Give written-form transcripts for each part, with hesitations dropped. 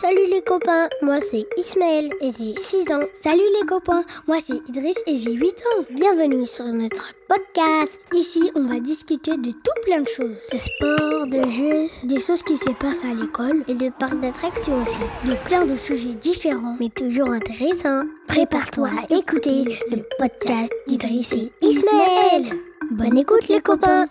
Salut les copains, moi c'est Ismaël et j'ai 6 ans. Salut les copains, moi c'est Idriss et j'ai 8 ans. Bienvenue sur notre podcast. Ici, on va discuter de tout plein de choses. De sport, de jeux, des choses qui se passent à l'école et de parcs d'attractions aussi. De plein de sujets différents, mais toujours intéressants. Prépare-toi à écouter le podcast d'Idriss et Ismaël. Bonne écoute les copains.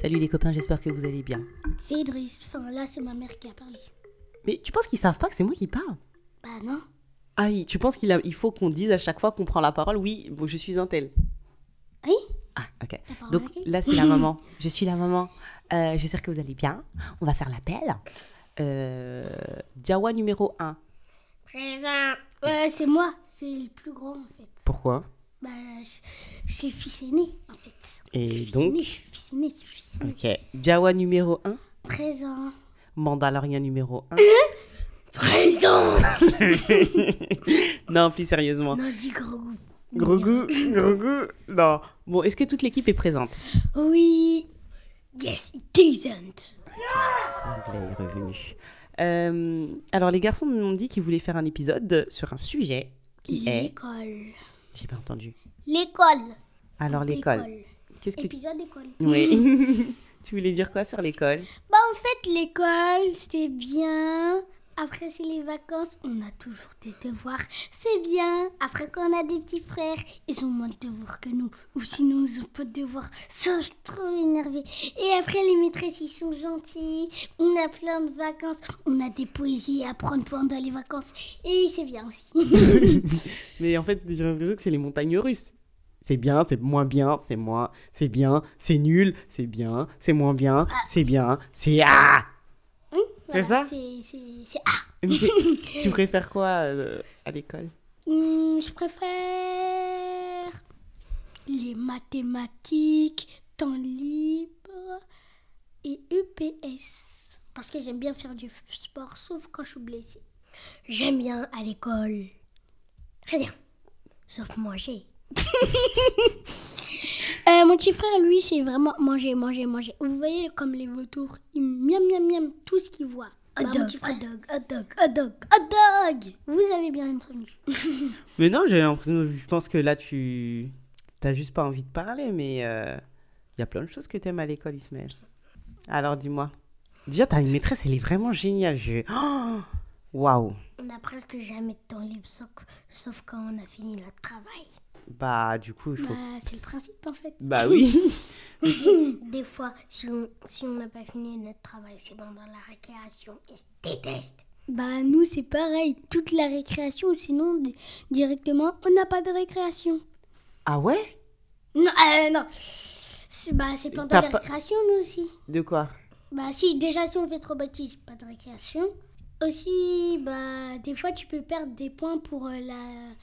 Salut les copains, j'espère que vous allez bien. C'est Idriss, enfin là c'est ma mère qui a parlé. Mais tu penses qu'ils savent pas que c'est moi qui parle? Bah non. Ah, tu penses qu'il faut qu'on dise à chaque fois qu'on prend la parole, oui, bon, je suis un tel? Oui. Ah, ok. Donc là c'est la maman, je suis la maman. J'espère que vous allez bien. On va faire l'appel. Jawa numéro 1. Présent. C'est moi, c'est le plus grand en fait. Pourquoi? Bah, je suis fils aîné, en fait. Et donc Je suis fils aîné. Ok. Jawa numéro 1. Présent. Mandalorien numéro 1. Présent. Non, plus sérieusement. Non, dis Grogu. Grogu. Non. Bon, est-ce que toute l'équipe est présente? Oui. Yes, it isn't. L'anglais est revenu. Alors, les garçons m'ont dit qu'ils voulaient faire un épisode sur un sujet qui est... L'école. J'ai pas entendu. L'école. Alors, l'école. Qu'est-ce que... Épisode d'école. Oui. Tu voulais dire quoi sur l'école? Bah, en fait, l'école, c'est bien. Après, c'est les vacances. On a toujours des devoirs. C'est bien. Après, quand on a des petits frères, ils ont moins de devoirs que nous. Ou sinon, ils ont pas de devoirs. Ça, je suis trop énervée. Et après, les maîtresses, ils sont gentils. On a plein de vacances. On a des poésies à apprendre pendant les vacances. Et c'est bien aussi. Mais en fait, j'ai l'impression que c'est les montagnes russes. C'est bien, c'est moins bien, c'est moins, c'est bien, c'est nul, c'est bien, c'est moins bien, c'est bien, c'est ah. C'est voilà, ça? C'est ah. Mais tu préfères quoi à l'école? Je préfère les mathématiques, temps libre et EPS. Parce que j'aime bien faire du sport, sauf quand je suis blessée. J'aime bien à l'école rien, sauf manger. Mon petit frère, lui, c'est vraiment manger. Vous voyez, comme les vautours, ils miam, tout ce qu'ils voient. Hot dog. Vous avez bien entendu. Mais non, je pense que là, tu t'as juste pas envie de parler, mais il y a plein de choses que t'aimes à l'école, Ismaël. Alors, dis-moi. Déjà, t'as une maîtresse, elle est vraiment géniale. Waouh. On a presque jamais de temps libre, sauf quand on a fini notre travail. Bah, du coup, il faut... c'est le principe, en fait. Bah oui. Des fois, si on n'a pas fini notre travail, c'est pendant la récréation et je déteste. Bah, nous, c'est pareil. Toute la récréation, sinon, directement, on n'a pas de récréation. Ah ouais? Non. C'est pendant la récréation, nous aussi. De quoi? Bah, si on fait trop bêtises, pas de récréation. Aussi, des fois, tu peux perdre des points pour la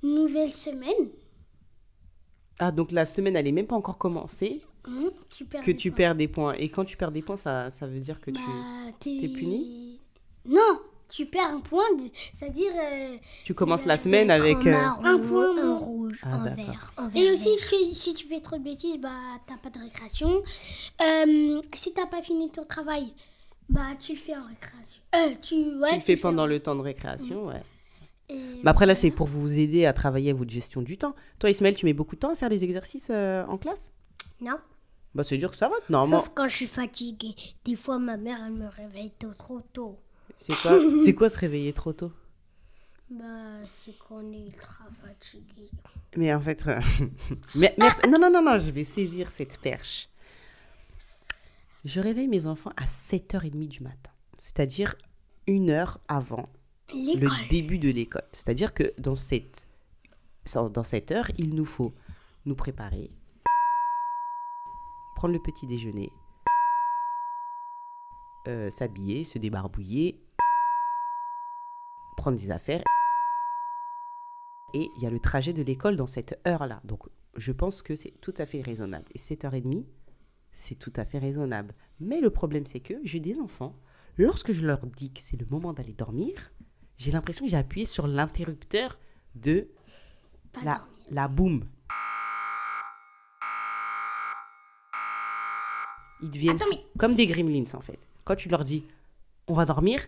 nouvelle semaine. Ah, donc la semaine, elle est même pas encore commencée. Tu perds des points. Et quand tu perds des points, ça veut dire que t'es puni? Non, tu perds un point, c'est-à-dire... tu commences la semaine avec... un point, un rouge, un vert. Et aussi, si tu fais trop de bêtises, t'as pas de récréation. Si t'as pas fini ton travail, tu le fais en récréation. Tu le fais pendant le temps de récréation, ouais. Et après là, c'est pour vous aider à travailler à votre gestion du temps. Toi, Ismaël, tu mets beaucoup de temps à faire des exercices en classe? Non. C'est dur que ça va, normalement. Sauf quand je suis fatiguée. Des fois, ma mère, elle me réveille trop tôt. C'est quoi se réveiller trop tôt? C'est qu'on est ultra fatigué. Mais en fait... merci. Non, je vais saisir cette perche. Je réveille mes enfants à 7h30 du matin. C'est-à-dire 1 heure avant le début de l'école. C'est-à-dire que dans cette heure, il nous faut nous préparer, prendre le petit déjeuner, s'habiller, se débarbouiller, prendre des affaires. Et il y a le trajet de l'école dans cette heure-là. Donc, je pense que c'est tout à fait raisonnable. Et 7h30, c'est tout à fait raisonnable. Mais le problème, c'est que j'ai des enfants. Lorsque je leur dis que c'est le moment d'aller dormir, j'ai l'impression que j'ai appuyé sur l'interrupteur de la boum. Ils deviennent comme des gremlins, en fait. Quand tu leur dis On va dormir.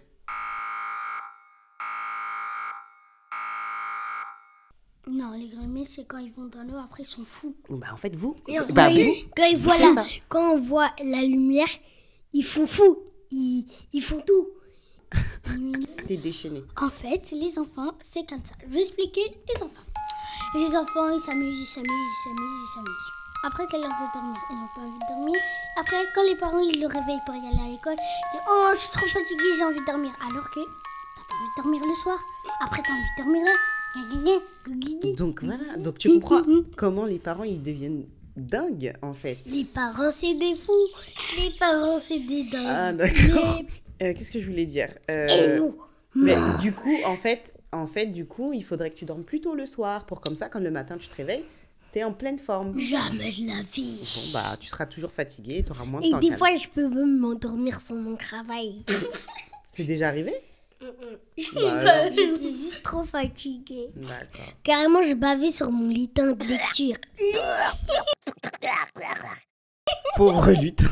Non, les grands-mères, c'est quand ils vont dans l'eau, après ils sont fous. Bah en fait, vous. Non, Bah, mais vous. quand ils voient c'est la, ça. quand on voit la lumière, ils font fou. Ils font tout. T'es déchaîné. En fait, les enfants, c'est comme ça. Je vais expliquer les enfants. Les enfants, ils s'amusent. Après, c'est l'heure de dormir. Ils n'ont pas envie de dormir. Après, quand les parents ils le réveillent pour y aller à l'école, ils disent oh, je suis trop fatiguée, j'ai envie de dormir. Alors que t'as pas envie de dormir le soir. Après, t'as envie de dormir là. Donc voilà. Donc tu comprends comment les parents ils deviennent dingues en fait. Les parents, c'est des fous. Les parents, c'est des dingues. Ah d'accord. Qu'est-ce que je voulais dire Et nous Mais du coup, en fait, du coup, il faudrait que tu dormes plus tôt le soir pour comme ça, quand le matin tu te réveilles, t'es en pleine forme. Jamais de la vie. Bon bah, tu seras toujours fatigué, t'auras moins de Et temps. des calme. fois, je peux même m'endormir sur mon travail. C'est déjà arrivé Bah, alors. J'étais juste trop fatiguée. D'accord. Carrément, je bavais sur mon lutin de lecture. Pauvre lutin.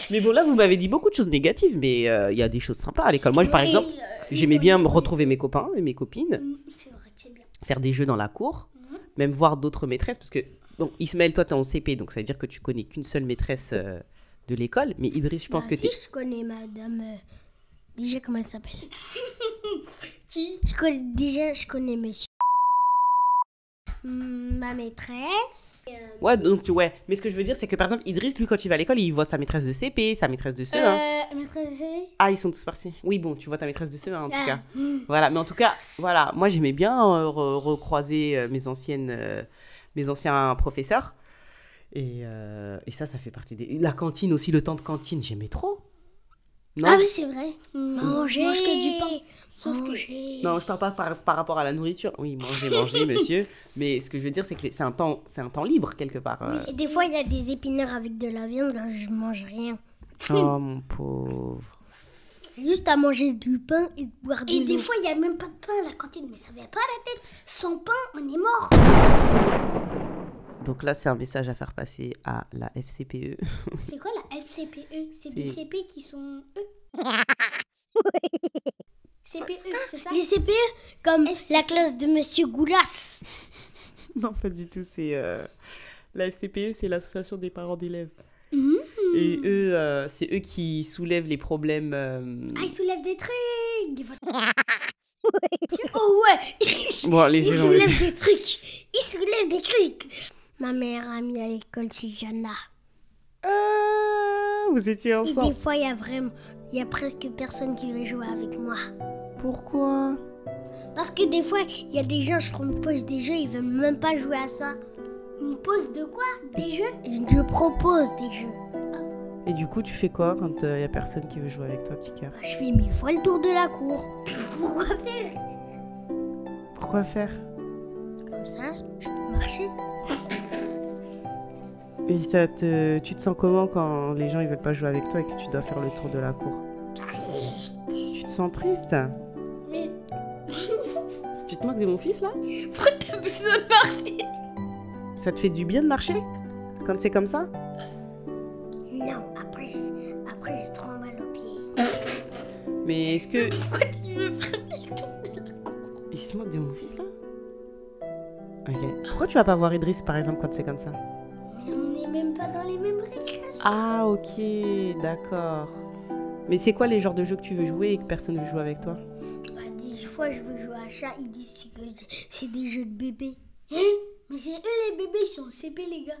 Mais bon, là, vous m'avez dit beaucoup de choses négatives, mais il y a des choses sympas à l'école. Moi, par exemple, j'aimais bien me retrouver mes copains et mes copines, C'est vrai, c'est bien. faire des jeux dans la cour, même voir d'autres maîtresses, parce que, bon, Ismaël, toi, t'es en CP, donc ça veut dire que tu connais qu'une seule maîtresse de l'école, mais Idriss, je pense que si t'es... je connais madame... déjà, comment elle s'appelle? Qui? Je connais monsieur. Ma maîtresse. Ouais, donc, ouais. Mais ce que je veux dire, c'est que, par exemple, Idriss, lui, quand il va à l'école, il voit sa maîtresse de CP, sa maîtresse de CE1. Maîtresse de CP? Ah, ils sont tous partis. Oui, bon, tu vois ta maîtresse de CE1, en tout Ah. cas. Voilà, mais en tout cas, voilà, moi j'aimais bien recroiser mes anciens professeurs. Et ça fait partie des... La cantine aussi, le temps de cantine, j'aimais trop. Non, Ah oui, c'est vrai. Manger. Mange que du pain. Sauf que... Manger. non, je parle pas par rapport à la nourriture. Oui, manger, monsieur. Mais ce que je veux dire, c'est que c'est un temps libre, quelque part. Et des fois, il y a des épinards avec de la viande, là, je mange rien. Oh, mon pauvre. Juste à manger du pain et de boire de Et des l'eau. fois, il n'y a même pas de pain à la cantine, mais ça ne va pas à la tête. Sans pain, on est mort. Donc là, c'est un message à faire passer à la FCPE. C'est quoi la FCPE? C'est des C'est- CP qui sont eux. CPE, c'est ça? Les CPE, comme SCPE. la classe de Monsieur Goulas. Non, pas du tout. C'est la FCPE, c'est l'association des parents d'élèves. Mmh. Et eux, c'est eux qui soulèvent les problèmes. Ah, ils soulèvent des trucs. Oh ouais. Bon, les Ils soulèvent des trucs. Ils soulèvent des trucs. Ma meilleure amie à l'école, c'est Jana. Vous étiez Et ensemble. des fois, il y a presque personne qui veut jouer avec moi. Pourquoi? Parce que des fois, il y a des gens, je propose des jeux, ils veulent même pas jouer à ça. Une pause de quoi? Des jeux? Je propose des jeux. Et du coup, tu fais quoi quand il y a personne qui veut jouer avec toi, petit cœur? Bah, je fais 1000 fois le tour de la cour. Pourquoi faire? Pourquoi faire? Comme ça, je peux marcher. Et tu te sens comment quand les gens ils veulent pas jouer avec toi et que tu dois faire le tour de la cour? Tu te sens triste? Mais Tu te moques de mon fils là? pourquoi t'as besoin de marcher? Ça te fait du bien de marcher? Quand c'est comme ça? Non, après j'ai trop mal aux pieds. Mais est-ce que... Pourquoi tu veux faire le tour de la cour? Il se moque de mon fils là? Ok. Pourquoi tu vas pas voir Idriss par exemple quand c'est comme ça? Mais on n'est même pas dans les mêmes récréations. Ah ok, d'accord. Mais c'est quoi les genres de jeux que tu veux jouer et que personne veut jouer avec toi? Bah, des fois, je veux jouer à chat, ils disent que c'est des jeux de bébé. Hein? Mais c'est eux les bébés, ils sont en CP les gars.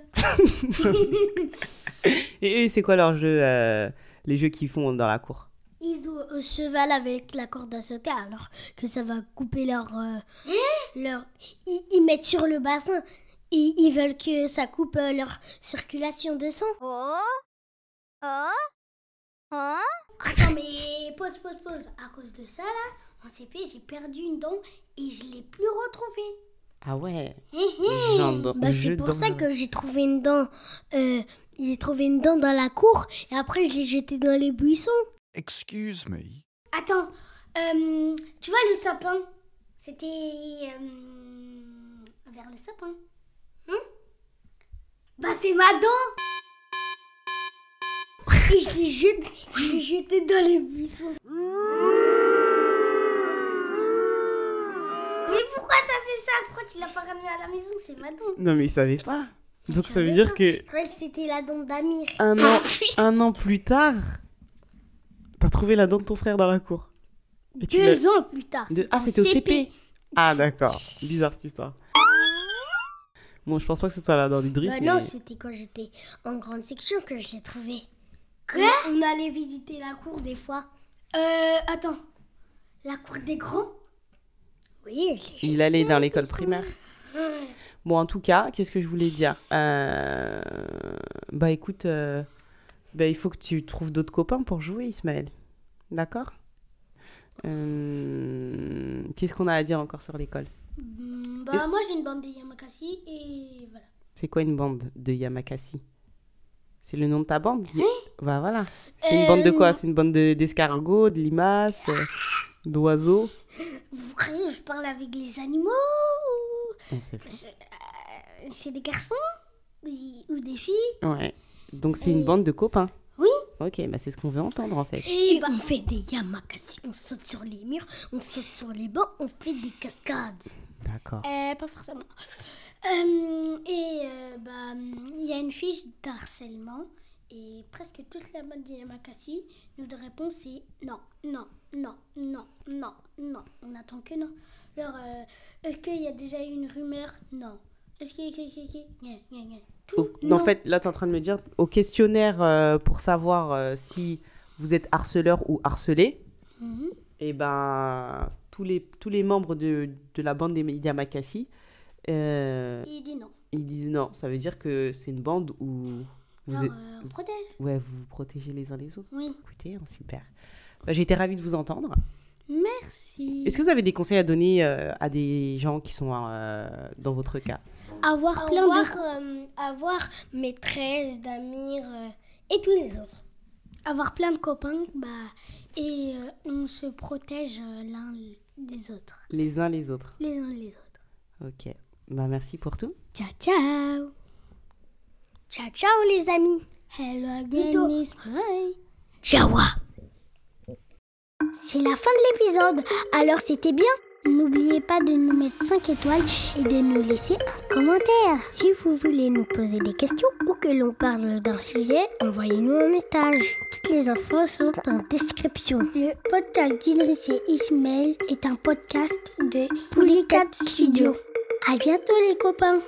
Et eux, c'est quoi leurs jeux, les jeux qu'ils font dans la cour? Ils jouent au cheval avec la corde à sauter alors que ça va couper leur... Ils mettent sur le bassin et ils veulent que ça coupe leur circulation de sang. Attends, mais pause. À cause de ça là, en CP, j'ai perdu une dent et je l'ai plus retrouvée. Ah ouais. Bah, c'est pour ça que j'ai trouvé une dent. J'ai trouvé une dent dans la cour et après je l'ai jetée dans les buissons. Excuse me. Attends, tu vois le sapin? C'était vers le sapin. Bah c'est ma dent. Et je l'ai jeté dans les buissons. Mais pourquoi t'as fait ça? Pourquoi tu l'as pas ramené à la maison? C'est ma dent. Non, mais il savait pas. Donc ça veut dire que Je croyais que c'était la dent d'Amir. un an plus tard, t'as trouvé la dent de ton frère dans la cour. Et tu 2 ans plus tard. Ah, c'était au CP. Ah, d'accord. Bizarre cette histoire. Bon, je pense pas que ce soit la dent d'Idriss. Bah mais... non, c'était quand j'étais en grande section que je l'ai trouvé. Quoi? On allait visiter la cour des fois. Attends. La cour des grands? Oui, Il allait dans l'école primaire. Bon, en tout cas, qu'est-ce que je voulais dire Bah écoute, il faut que tu trouves d'autres copains pour jouer, Ismaël. D'accord Qu'est-ce qu'on a à dire encore sur l'école? Moi j'ai une bande de Yamakasi et voilà. C'est quoi une bande de Yamakasi? C'est le nom de ta bande? Bah voilà. C'est une bande de quoi? C'est une bande d'escargots, de limaces, d'oiseaux? Vous croyez que je parle avec les animaux? Non, c'est vrai. C'est des garçons ou des filles? Ouais. Donc c'est une bande de copains? Oui. Ok, bah c'est ce qu'on veut entendre en fait. Et on fait des yamakasi, on saute sur les murs, on saute sur les bancs, on fait des cascades. D'accord. Pas forcément. Il y a une fiche d'harcèlement et presque toute la bande de Yamakasi, notre réponse c'est non, non, non, non, non, non. On attend que non. Alors, est-ce qu'il y a déjà eu une rumeur? Non. Est-ce qu'il y a... Tout, En fait, là, tu es en train de me dire, au questionnaire pour savoir si vous êtes harceleur ou harcelé, et ben, tous les membres de la bande des Yamakasi, il dit non. ils disent non. Ça veut dire que c'est une bande où on protège. Ouais, vous vous protégez les uns les autres. Oui. Écoutez, super. J'ai été ravie de vous entendre. Merci. Est-ce que vous avez des conseils à donner à des gens qui sont dans votre cas? Avoir Avoir maîtresse, d'Amir et tous les autres. Avoir plein de copains, et on se protège l'un des autres. Les uns les autres. Les uns les autres. Ok. Merci pour tout. Ciao, ciao. Ciao, ciao les amis. Hello again, bye. Ciao. C'est la fin de l'épisode, alors c'était bien. N'oubliez pas de nous mettre 5 étoiles et de nous laisser un commentaire. Si vous voulez nous poser des questions ou que l'on parle d'un sujet, envoyez-nous un message. Toutes les infos sont en description. Le podcast d'Idriss et Ismaël est un podcast de Polycat Studio. À bientôt les copains.